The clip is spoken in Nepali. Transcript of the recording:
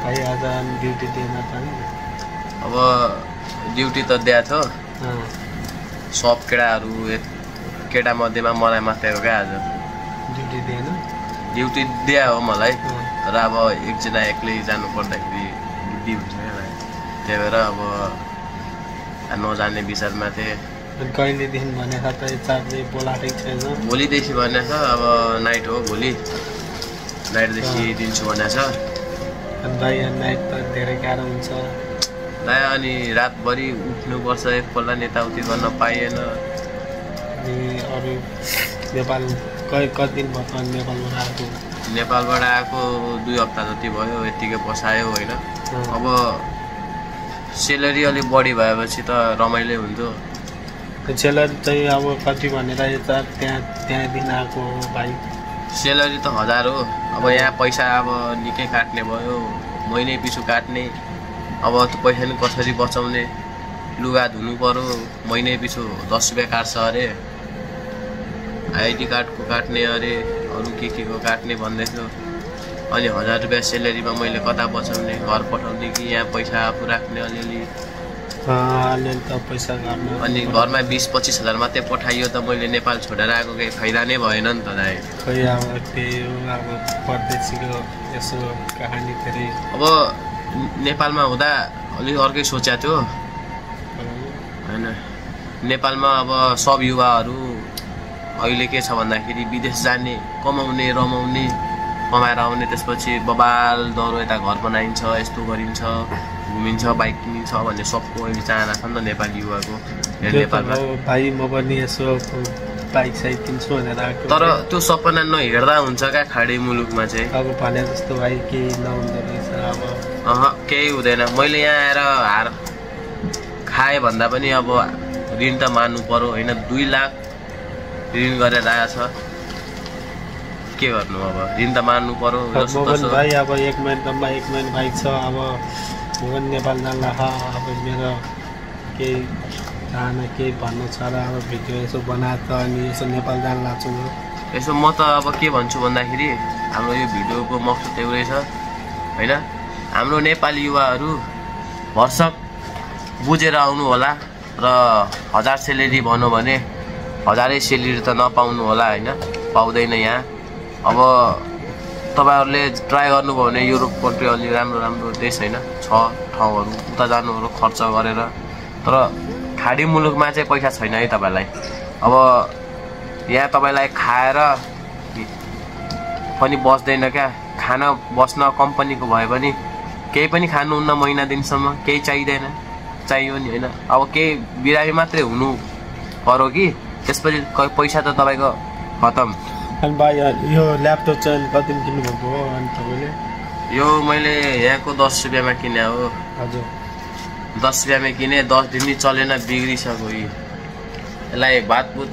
भाइ आज ड्युटी दिएन त नि अब ड्युटी त दिएको थियो सब केटा मध्येमा मलाई मात्रै हो क्या आज ड्युटी दिएन ड्युटी दिया हो मलाई तर अब एकजना एक्लै जानु पर्दाखेरि बुद्धि हुन्छ त्यही भएर अब नजाने विचारमा थिएँ कहिलेदेखि भनेको त चारले बोलाएकै छैन भोलिदेखि भनेको छ अब नाइट हो भोलि नाइटदेखि दिन्छु भनेको छ भाइ नाइट त धेरै गाह्रो हुन्छ दाइ अनि रातभरि उठ्नुपर्छ एकपल्ट यताउति गर्न पाइएन अनि अरू नेपाल कति दिन भयो नेपालबाट आएको 2 हप्ता जति भयो यतिकै बसायो होइन अब सेलेरी अलिक बढी भएपछि त रमाइलो हुन्थ्यो सेलरी चाहिँ अब कति भनेर त्यहाँदेखि आएको भाइ सेलरी त 1000 हो अब यहाँ पैसा अब निकै काट्ने भयो महिनै पछि काट्ने अब त्यो पैसा नि कसरी बचाउने लुगा धुनु पर्यो महिनै पछि 10 रुपैयाँ काट्छ अरे आइडी कार्डको काट्ने अरे अरू के को काट्ने भन्दैथ्यो अनि 1000 रुपैयाँ सेलेरीमा मैले कता बचाउने घर पठाउने कि यहाँ पैसा आफू राख्ने अलिअलि त पैसा गर्नु अनि घरमा 20-25 हजार मात्रै पठाइयो त मैले नेपाल छोडेर आएको केही फाइदा नै भएन नि त दाइ खै अब त्यही हो अब परदेशीको यसो कहानी फेरि अब नेपालमा हुँदा अलिक अर्कै सोचेको थियो हैन नेपालमा अब सब युवाहरू अहिले के छ भन्दाखेरि विदेश जाने कमाउने रमाउने कमाएर आउने त्यसपछि बबाल दरो यता घर बनाइन्छ यस्तो गरिन्छ घुमिन्छ बाइक किनिन्छ भन्ने सबको अहिले चाहना छ नि त नेपाली युवाको नेपालमा भाइ म पनि यसो बाइक साइक किन्छु भनेर आएको तर त्यो सपना नहेर्दा हुन्छ क्या खाडी मुलुकमा चाहिँ अब भने जस्तो भाइ केही नहुँदो रहेछ अब केही हुँदैन मैले यहाँ आएर हार खाएँ भन्दा पनि अब ऋण त मान्नु पर्यो होइन 2 लाख ऋण गरेर आएछ के गर्नु अब ऋण त मान्नु पर्यो भाइ अब 1 महिनामा 1 महिना बाइक छ अब म पनि नेपाल जान्ला अब मेरो केही चाहना केही भन्नु छ र अब भिडियो यसो बनाएर त अनि यसो नेपाल जान लाग्छु यसो म त अब के भन्छु भन्दाखेरि हाम्रो यो भिडियोको मकसद एउटै छ होइन हाम्रो नेपाली युवाहरू भरसक बुझेर आउनु होला र 1000 सेलेरी भनौँ भने 1000 सेलेरी त नपाउनु होला होइन पाउँदैन यहाँ अब तपाईहरुले ट्राई गर्नुभयो भने युरोप कन्ट्री अलि राम्रो देश हैन छ ठाउँहरु उता जानुहरु खर्च गरेर तर खाडी मुलुकमा चाहिँ पैसा छैन है तपाईलाई अब यहाँ तपाईलाई खाएर पनि बस्दैन क्या खाना बस्न कम्पनीको भए पनि केही पनि खानुहुन्न महिना दिनसम्म केही चाहिदैन चाहियो नि हैन अब केही बिरामी मात्रै हुनु पर्यो कि त्यसपछि पैसा त तपाईको खतम अनि भाइ यो ल्यापटप चाहिँ कति किन्नु भएको हो अनि तपाईले यो मैले यहाँको 10 रुपैयाँमा किने हो हजुर 10 रुपैयाँमा किने 10 दिन नि चलेन बिग्रिसक्यो यसलाई भातभुत